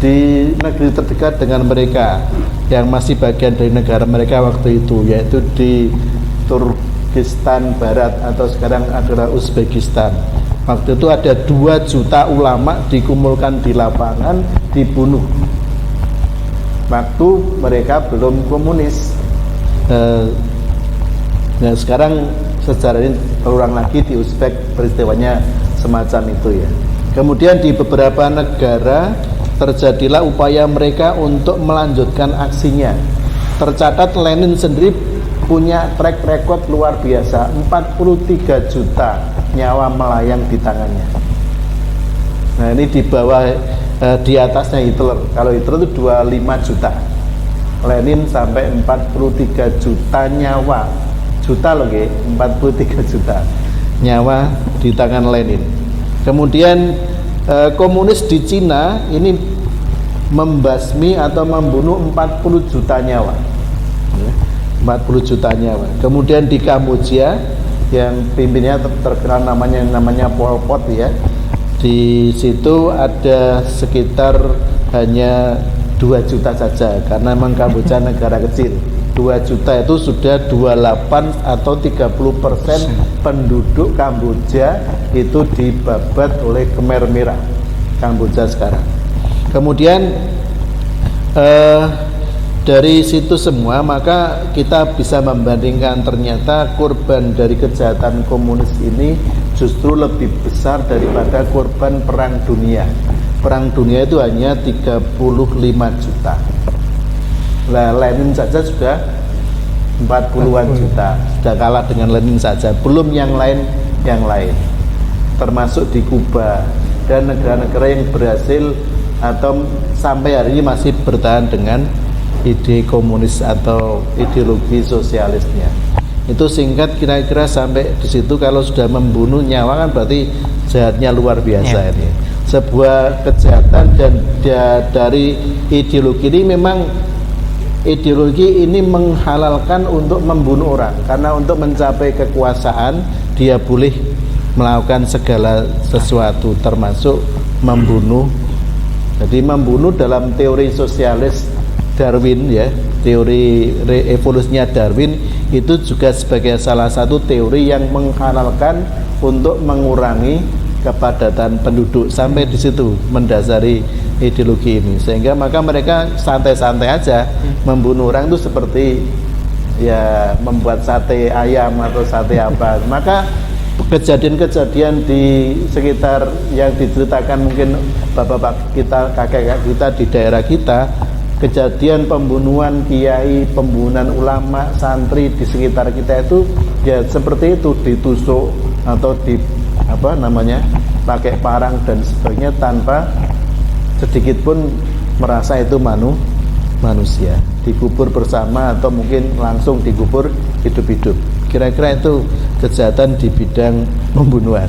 Di negeri terdekat dengan mereka yang masih bagian dari negara mereka waktu itu, yaitu di Turkistan Barat atau sekarang adalah Uzbekistan. Waktu itu ada 2 juta ulama dikumpulkan di lapangan, dibunuh waktu mereka belum komunis. Nah sekarang sejarah ini terulang lagi di Uzbek, peristiwanya semacam itu ya. Kemudian di beberapa negara terjadilah upaya mereka untuk melanjutkan aksinya. Tercatat Lenin sendiri punya track record luar biasa, 43 juta nyawa melayang di tangannya. Nah ini di bawah, di atasnya Hitler. Kalau Hitler itu 25 juta, Lenin sampai 43 juta nyawa, juta loh, 43 juta nyawa di tangan Lenin. Kemudian komunis di Cina ini membasmi atau membunuh 40 juta nyawa, 40 juta nyawa. Kemudian di Kamboja yang pimpinnya terkenal namanya Pol Pot ya. Di situ ada sekitar hanya 2 juta saja, karena memang Kamboja negara kecil. 2 juta itu sudah 28 atau 30% penduduk Kamboja itu dibabat oleh Khmer Merah Kamboja sekarang. Kemudian dari situ semua maka kita bisa membandingkan, ternyata korban dari kejahatan komunis ini justru lebih besar daripada korban perang dunia. Perang dunia itu hanya 35 juta. Nah, Lenin saja sudah 40-an juta, sudah kalah dengan Lenin saja, belum yang lain termasuk di Kuba dan negara-negara yang berhasil atau sampai hari ini masih bertahan dengan ide komunis atau ideologi sosialisnya. Itu singkat kira-kira sampai di situ. Kalau sudah membunuh nyawa kan berarti jahatnya luar biasa ini. Sebuah kejahatan, dan dari ideologi ini memang ideologi ini menghalalkan untuk membunuh orang, karena untuk mencapai kekuasaan dia boleh melakukan segala sesuatu termasuk membunuh. Jadi membunuh dalam teori sosialis Darwin ya, teori evolusinya Darwin itu juga sebagai salah satu teori yang menghalalkan untuk mengurangi kepadatan penduduk. Sampai di situ mendasari ideologi ini, sehingga maka mereka santai-santai aja membunuh orang itu seperti ya membuat sate ayam atau sate apa. Maka kejadian-kejadian di sekitar yang diceritakan mungkin bapak-bapak kita, kakek kita di daerah kita, kejadian pembunuhan kiai, pembunuhan ulama, santri di sekitar kita itu ya seperti itu, ditusuk atau di apa namanya pakai parang dan sebagainya tanpa sedikit pun merasa itu manusia, dikubur bersama atau mungkin langsung dikubur hidup-hidup. Kira-kira itu kejahatan di bidang pembunuhan.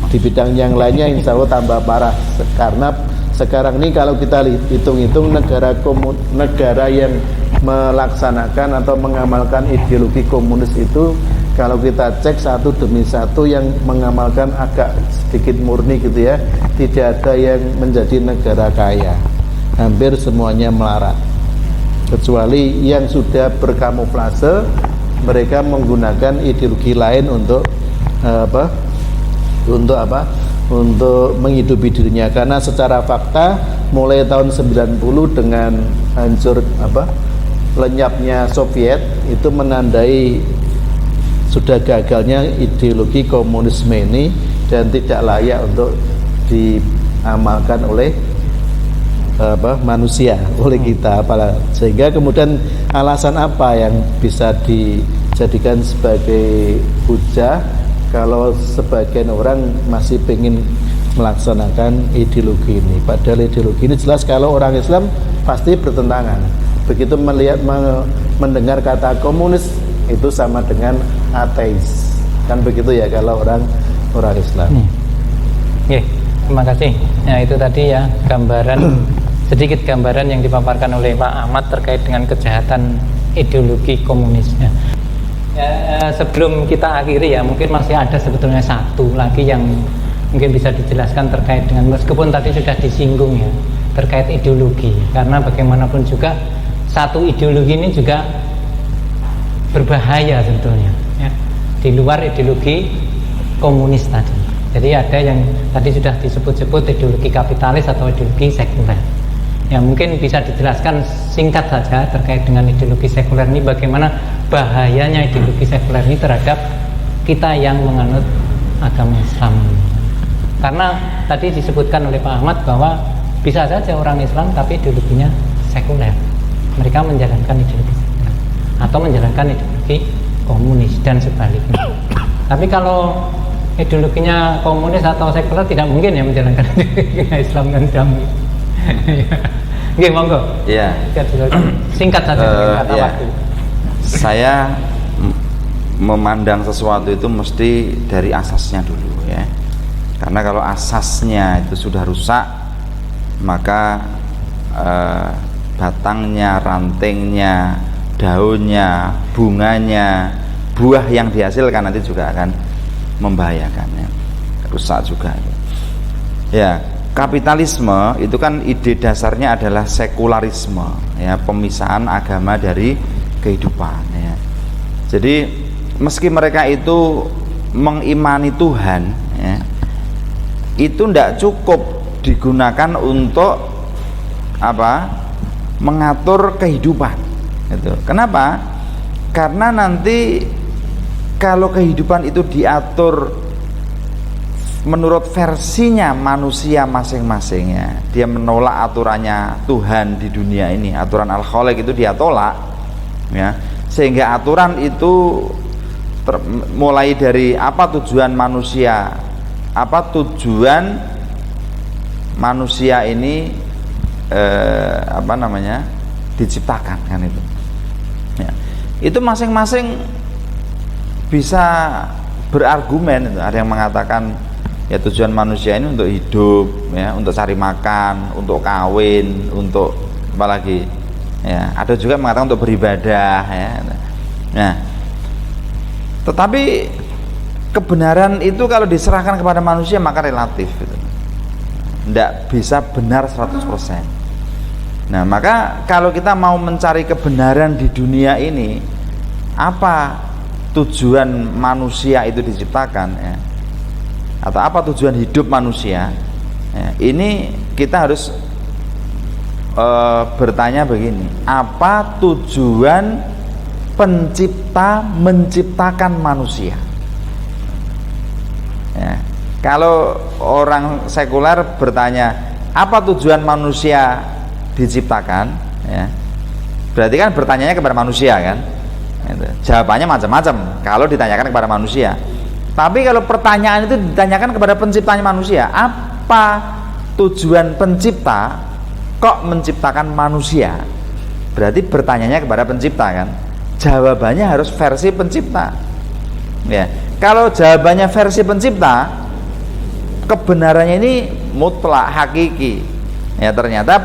Di bidang yang lainnya insya Allah tambah parah, karena sekarang ini kalau kita hitung-hitung negara yang melaksanakan atau mengamalkan ideologi komunis itu, kalau kita cek satu demi satu yang mengamalkan agak sedikit murni gitu ya, tidak ada yang menjadi negara kaya, hampir semuanya melarat, kecuali yang sudah berkamuflase, mereka menggunakan ideologi lain untuk untuk menghidupi dirinya. Karena secara fakta mulai tahun 90 dengan hancur lenyapnya Soviet itu menandai sudah gagalnya ideologi komunisme ini dan tidak layak untuk diamalkan oleh manusia, oleh kita. Sehingga kemudian alasan apa yang bisa dijadikan sebagai hujah kalau sebagian orang masih ingin melaksanakan ideologi ini? Padahal ideologi ini jelas kalau orang Islam pasti bertentangan. Begitu mendengar kata komunis itu sama dengan ateis, kan begitu ya kalau orang Islam. Terima kasih. Nah itu tadi ya sedikit gambaran yang dipaparkan oleh Pak Ahmad terkait dengan kejahatan ideologi komunisnya. Sebelum kita akhiri ya, mungkin masih ada sebetulnya satu lagi yang mungkin bisa dijelaskan terkait dengan, meskipun tadi sudah disinggung ya, terkait ideologi. Karena bagaimanapun juga satu ideologi ini juga berbahaya sebetulnya ya, di luar ideologi komunis tadi. Jadi ada yang tadi sudah disebut-sebut ideologi kapitalis atau ideologi sekuler. Ya mungkin bisa dijelaskan singkat saja terkait dengan ideologi sekuler ini, bagaimana bahayanya ideologi sekuler ini terhadap kita yang menganut agama Islam. Karena tadi disebutkan oleh Pak Ahmad bahwa bisa saja orang Islam tapi ideologinya sekuler, mereka menjalankan ideologi sekuler atau menjalankan ideologi komunis dan sebaliknya. Tapi kalau ideologinya komunis atau sekuler tidak mungkin ya menjalankan ideologinya Islam dan damai. Nggih, monggo. Iya. Singkat saja kata waktu. Saya memandang sesuatu itu mesti dari asasnya dulu ya. Karena kalau asasnya itu sudah rusak, maka batangnya, rantingnya, daunnya, bunganya, buah yang dihasilkan nanti juga akan membahayakan ya. Rusak juga ya. Kapitalisme itu kan ide dasarnya adalah sekularisme ya, pemisahan agama dari kehidupan ya. Jadi meski mereka itu mengimani Tuhan ya, itu tidak cukup digunakan untuk mengatur kehidupan gitu. Kenapa? Karena nanti kalau kehidupan itu diatur menurut versinya manusia masing-masing ya, dia menolak aturannya Tuhan di dunia ini, aturan Al-Khaliq itu dia tolak ya, sehingga aturan itu mulai dari apa tujuan manusia, apa tujuan manusia ini diciptakan kan itu. Ya. Itu masing-masing bisa berargumen. Ada yang mengatakan ya tujuan manusia ini untuk hidup, ya, untuk cari makan, untuk kawin, untuk apa lagi? Ya, ada juga yang mengatakan untuk beribadah, ya. Nah, tetapi kebenaran itu kalau diserahkan kepada manusia maka relatif gitu. Tidak bisa benar 100%. Nah, maka kalau kita mau mencari kebenaran di dunia ini, apa tujuan manusia itu diciptakan, ya, atau apa tujuan hidup manusia, ya, ini kita harus bertanya begini, apa tujuan pencipta menciptakan manusia? Ya, kalau orang sekuler bertanya apa tujuan manusia diciptakan, ya, berarti kan bertanyanya kepada manusia kan, jawabannya macam-macam kalau ditanyakan kepada manusia. Tapi kalau pertanyaan itu ditanyakan kepada penciptanya manusia, apa tujuan pencipta kok menciptakan manusia, berarti bertanyanya kepada pencipta kan, jawabannya harus versi pencipta. Ya, kalau jawabannya versi pencipta, kebenarannya ini mutlak, hakiki. Ya, ternyata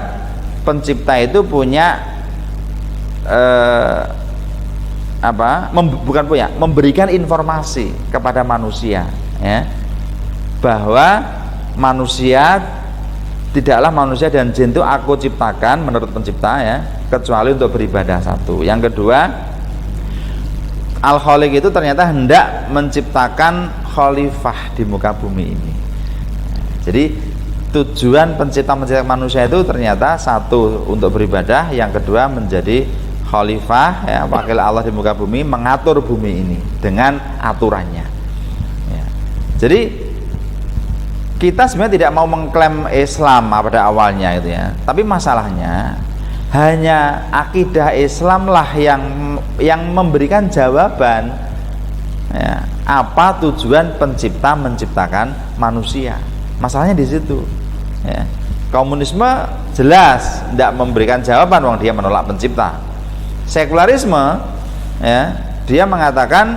pencipta itu punya memberikan informasi kepada manusia, ya, bahwa manusia tidaklah manusia dan jin itu aku ciptakan menurut pencipta, ya, kecuali untuk beribadah satu. Yang kedua, Al-Khaliq itu ternyata hendak menciptakan khalifah di muka bumi ini. Jadi tujuan pencipta menciptakan manusia itu ternyata satu untuk beribadah, yang kedua menjadi khalifah, ya, wakil Allah di muka bumi, mengatur bumi ini dengan aturannya, ya. Jadi kita sebenarnya tidak mau mengklaim Islam pada awalnya itu, ya, tapi masalahnya hanya akidah Islam lah yang memberikan jawaban, ya, apa tujuan pencipta menciptakan manusia. Masalahnya di situ, ya. Komunisme jelas tidak memberikan jawaban, wong dia menolak pencipta. Sekularisme, ya, dia mengatakan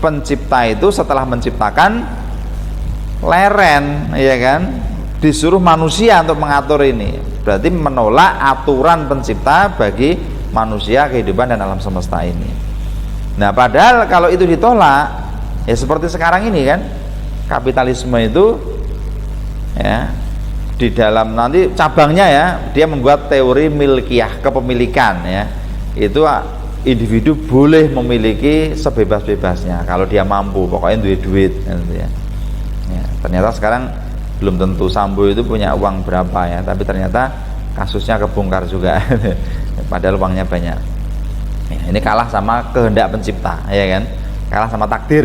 pencipta itu setelah menciptakan leren, ya kan, disuruh manusia untuk mengatur ini, berarti menolak aturan pencipta bagi manusia, kehidupan dan alam semesta ini. Nah, padahal kalau itu ditolak, ya seperti sekarang ini kan, kapitalisme itu, ya, di dalam nanti cabangnya, ya, dia membuat teori milkiyah, kepemilikan, ya, itu individu boleh memiliki sebebas-bebasnya kalau dia mampu, pokoknya duit, gitu, ya. Ya, ternyata sekarang belum tentu Sambo itu punya uang berapa, ya, tapi ternyata kasusnya kebongkar juga padahal uangnya banyak. Ya, ini kalah sama kehendak pencipta, ya kan, kalah sama takdir.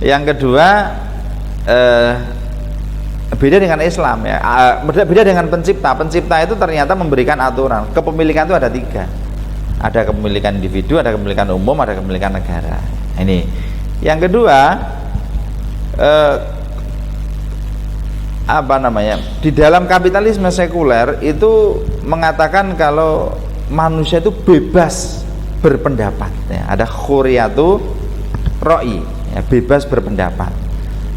Yang kedua, beda dengan Islam, ya, beda dengan pencipta. Pencipta itu ternyata memberikan aturan. Kepemilikan itu ada 3, ada kepemilikan individu, ada kepemilikan umum, ada kepemilikan negara. Ini yang kedua, di dalam kapitalisme sekuler itu mengatakan kalau manusia itu bebas berpendapat, ya, ada khuriyatu ro'i, ya, bebas berpendapat.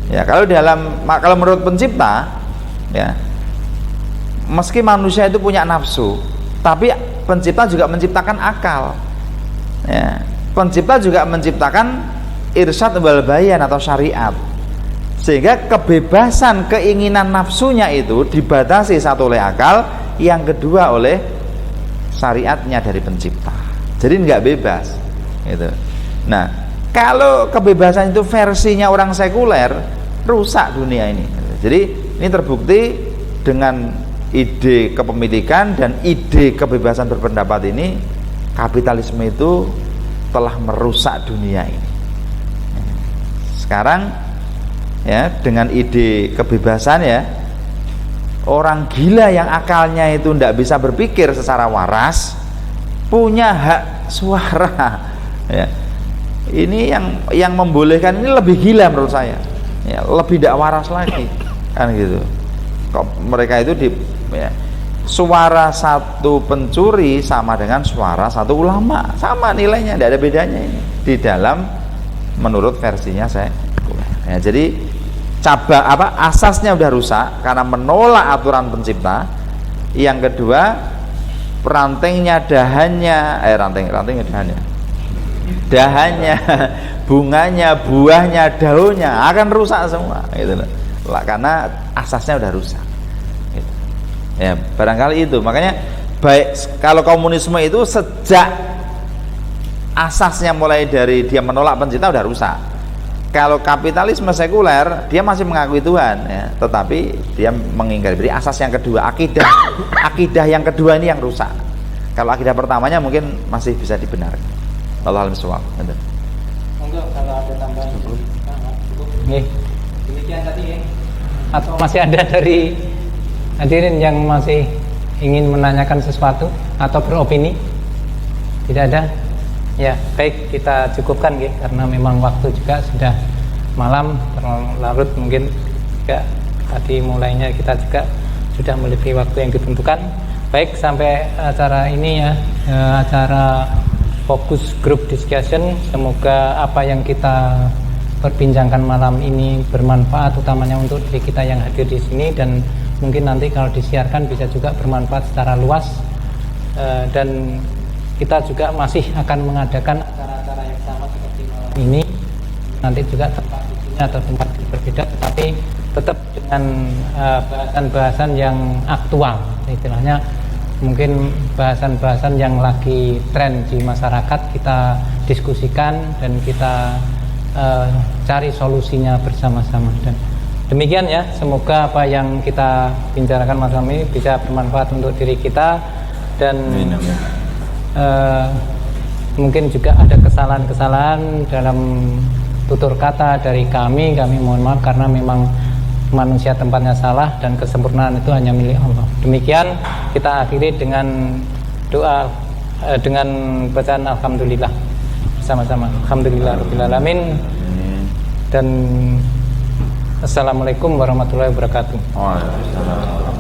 Ya, kalau menurut pencipta, ya, meski manusia itu punya nafsu, tapi pencipta juga menciptakan akal, ya, pencipta juga menciptakan irsyad wal bayan atau syariat, sehingga kebebasan keinginan nafsunya itu dibatasi, satu oleh akal, yang kedua oleh syariatnya dari pencipta. Jadi nggak bebas, gitu. Nah, kalau kebebasan itu versinya orang sekuler, rusak dunia ini. Jadi ini terbukti dengan ide kepemilikan dan ide kebebasan berpendapat ini, kapitalisme itu telah merusak dunia ini. Sekarang, ya, dengan ide kebebasan, ya, orang gila yang akalnya itu tidak bisa berpikir secara waras punya hak suara, ya. Ini yang membolehkan ini lebih gila menurut saya, ya, lebih tidak waras lagi, kan gitu. Kok mereka itu suara satu pencuri sama dengan suara satu ulama, sama nilainya, tidak ada bedanya ini di dalam menurut versinya saya. Ya, jadi asasnya udah rusak karena menolak aturan pencipta. Yang kedua, rantengnya, dahannya, dahannya, bunganya, buahnya, daunnya akan rusak semua, gitu loh. Karena asasnya udah rusak. Gitu. Ya, barangkali itu. Makanya baik kalau komunisme itu sejak asasnya mulai dari dia menolak pencipta udah rusak. Kalau kapitalisme sekuler dia masih mengakui Tuhan, ya, tetapi dia mengingkari. Jadi asas yang kedua, akidah yang kedua ini yang rusak. Kalau akidah pertamanya mungkin masih bisa dibenarkan. Wallahu a'lam bishawab. Monggo kalau ada tambahan. Nggih. Demikian tadi ya. Atau masih ada dari hadirin yang masih ingin menanyakan sesuatu atau beropini? Tidak ada? Ya, baik, kita cukupkan ya, karena memang waktu juga sudah malam, terlalu larut mungkin juga tadi mulainya kita juga sudah melebihi waktu yang ditentukan. Baik, sampai acara ini ya, acara fokus group discussion, semoga apa yang kita perbincangkan malam ini bermanfaat utamanya untuk diri kita yang hadir di sini, dan mungkin nanti kalau disiarkan bisa juga bermanfaat secara luas. Dan kita juga masih akan mengadakan acara-acara yang sama seperti malam ini, nanti juga tempat isinya atau tempat berbeda, tetapi tetap dengan bahasan-bahasan yang aktual, istilahnya mungkin bahasan-bahasan yang lagi tren di masyarakat kita diskusikan dan kita cari solusinya bersama-sama. Dan demikian ya, semoga apa yang kita bicarakan malam ini bisa bermanfaat untuk diri kita, dan mungkin juga ada kesalahan-kesalahan dalam tutur kata dari kami mohon maaf, karena memang manusia tempatnya salah dan kesempurnaan itu hanya milik Allah. Demikian kita akhiri dengan doa, dengan bacaan alhamdulillah bersama-sama. Alhamdulillahirabbil alamin. Dan assalamualaikum warahmatullahi wabarakatuh. Waalaikumsalam.